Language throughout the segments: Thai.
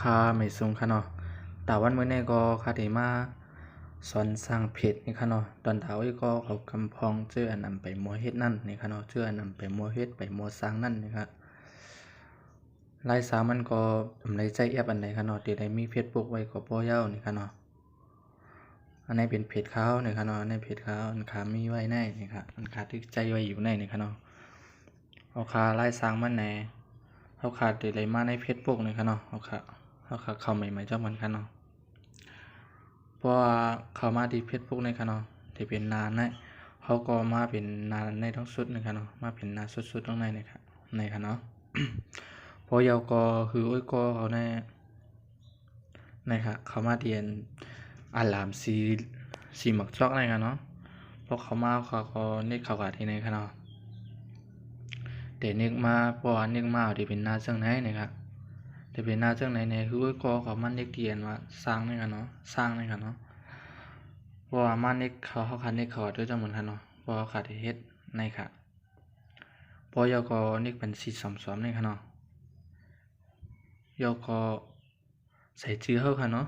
คาไม่สูงค่ะเนาะแต่วันมื้อนี้ก็คาได้มาสอนสร้างเพจนี่ค่ะเนาะตอนเช้าอีก็เขากำพองเจออันนำไปมัวเฮ็ดนั่นนี่ค่ะเนาะเจออันนำไปมัวเฮ็ดไปมัวสร้างนั่นนี่ค่ะรายสามมันก็ทำไรใจแอปอันใดค่ะเนาะที่ได้มี Facebook ไว้ก็บ่ยาวนี่ค่ะเนาะอันนี้เป็นเพจเขานี่ค่ะเนาะอันนี้เพจเขาอันขามีไว้ในนี่ค่ะอันขาที่ใจไว้อยู่ในนี่ค่ะเนาะเอาคารายสร้างมันแหน่เอาขาที่ได้มาใน Facebook นี่ค่ะเนาะเอาขาเข้าใหม่ๆจักมันค่ะเนาะเพราะว่าเข้ามาที่ Facebook นี่ค่ะเนาะที่เป็นหน้าในเขาก็มาเป็นหน้าในทั้งสุดนี่ค่ะเนาะมาเป็นหน้าสุดๆตรงในนี่ค่ะในค่ะเนาะ พอยาวก็คือโอ้ยก็เขาแน่นะครับเขามาเรียนอาลามสีหมักจอกในกันเนาะพอเขามาเขาก็นึกเขากะที่ไหนกันเนาะแต่นึกมาเพราะว่านึกมาที่เป็นหน้าเจ้าไหนนะครับแต่เป็นหน้าเจ้าไหนเนี่ยคือโอ้ยก็เขามันนึกเรียนว่าสร้างในกันเนาะสร้างในกันเนาะเพราะว่ามันนึกเขาคันนึกเขาด้วยจังเหมือนกันเนาะเพราะเขาขาดเฮ็ดในค่ะพอยาวก็นึกเป็นสีสอมในกันเนาะยาวก็ใส่ชื่อเขาค่ะเนาะ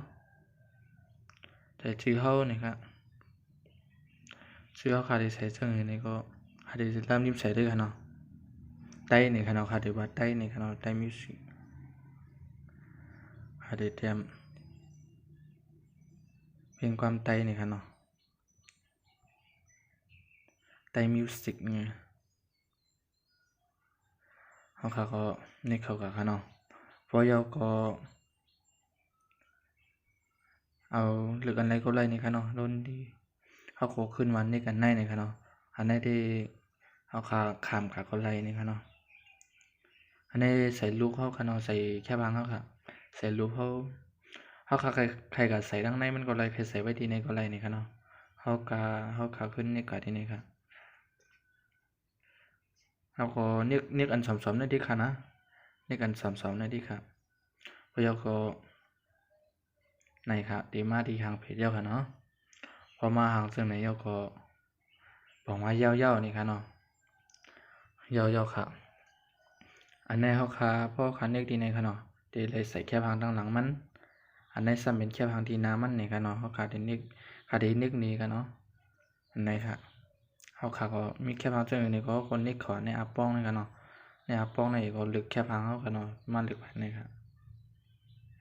ใส่ชื่อเขาเนี่ยครับชื่อเขาขาดใส่เจ้าเนี่ยก็ขาดจะตามยิ้มใส่ด้วยค่ะเนาะใต้เนี่ยค่ะเนาะขาดว่าใต้เนี่ยค่ะเนาะใต้มิวสิกขาดเตรียมเพลงความใต้เนี่ยค่ะเนาะใต้มิวสิกเนี่ยเขาขาก็นี่เขากับค่ะเนาะพอยาวก็เอาเลือกอะไรก็ไล่นี่ค่ะเนาะรุ่นที่เขาโคขึ้นวันนี่กันได้นี่ค่ะเนาะอันนี้ที่เขาขาขามขาก็ไล่นี่ค่ะเนาะอันนี้ใส่ลูกเขาค่ะเนาะใส่แค่บางเขาค่ะใส่ลูกเขาขาใครก็ใส่ทั้งในมันก็ไล่ใครใส่ไว้ที่ในก็ไล่นี่ค่ะเนาะเขาขาขึ้นนี่ก็ที่นี่ค่ะเขาก็นึกอันสอมๆนั่นที่ค่ะนะนึกอันสอมๆนั่นที่ค่ะพอยาวก็ในค่ะดีมาที่ทางเพจยาวค่ะเนาะพอมาหางซึ่งไหนยาวก็บอกว่ายาวๆนี่ค่ะเนาะยาวๆค่ะอันนี้เขาค่ะเพราะคันเล็กดีในค่ะเนาะดีเลยใส่แค่พังตั้งหลังมันอันนี้ซ้ำเป็นแค่พังที่น้ำมันนี่ค่ะเนาะเขาขาดนึกนี่ค่ะเนาะอันไหนค่ะเขาขาก็มีแค่พังซึ่งนี่ก็คนนึกขอในอาป้องนี่ค่ะเนาะในอาป้องนี่ก็ลึกแค่พังเขาค่ะเนาะมันลึกไปนี่ค่ะ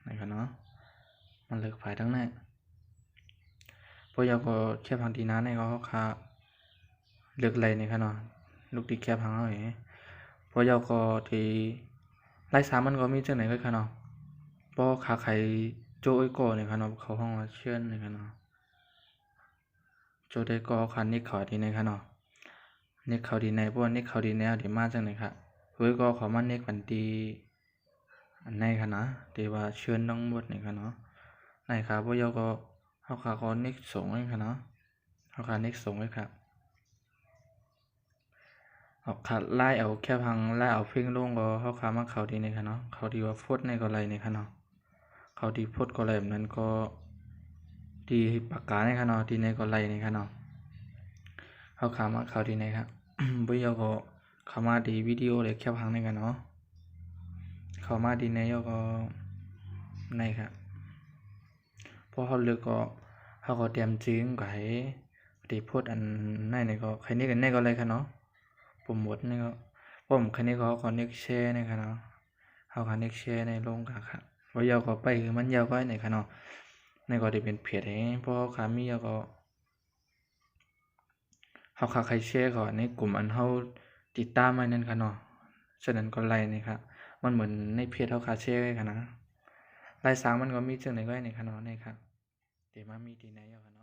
นี่ค่ะเนาะมันลึกไปทั้งนั้นเพราะยาก็แค่พังที่น้ำนี่ก็เขาขาลึกเลยนี่ค่ะเนาะลูกที่แค่พังเขาอย่างนี้เพราะยาก็ที่ไล่สามมันก็มีจังไหนก็ค่ะเนาะเพราะขาไข่โจ้ไอ้ก่อเนี่ยค่ะเนาะเขาห้องว่าเชื่อนเนี่ยค่ะเนาะโจ้ได้ก่อคันนิกเขาดีในค่ะเนาะนิกเขาดีในเพราะว่านิกเขาดีแนวดีมากจังเลยค่ะเฮ้ยก็เขามันนิกปันตีอันในค่ะนะที่ว่าเชื่อนทั้งหมดเนี่ยค่ะเนาะในค่ะเพราะยาก็เขาขาก็นิกส่งเลยค่ะเนาะเขาขานิกส่งเลยค่ะเอาขาไล่เอาแค่พังไล่เอาเพ่งลงก็เขาขามาเขาดีในค่ะเนาะเขาดีว่าฟดในก็ไรในค่ะเนาะเขาดีพดก็ไรแบบนั้นก็ดีปากกาในค่ะเนาะดีในก็ไรในค่ะเนาะเขาขามาเขาดีในครับ บ่ยอก็เขามาดีวิดีโอเลยแค่พังในค่ะเนาะเขามาดีในยก็ในครับพอเขาเลือกก็เขาก็เตรียมจึงก็ให้ดีพดอันในก็ใครนี่กันในก็ไรค่ะเนาะผมหมดนี่ก็ผมใครนี่ก็เขาเน็กแชร์ในค่ะเนาะเขาก็เน็กแชร์ในลงค่ะครับว่ายาวก็ไปคือมันยาวก็ในค่ะเนาะในก็ได้เป็นเพจให้เพราะขามียาวก็เขาใครแชร์ก็ในกลุ่มอันเฮาติดตามมานั่นค่ะเนาะฉะนั้นก็ไลน์นี่ครับมันเหมือนในเพจเฮาคาแชร์ค่ะนะไลน์สร้างมันก็มีจังได๋ก็ในค่ะเนาะนี่ครับเดี๋ยวมามีที่ไหนเอาค่ะเนาะ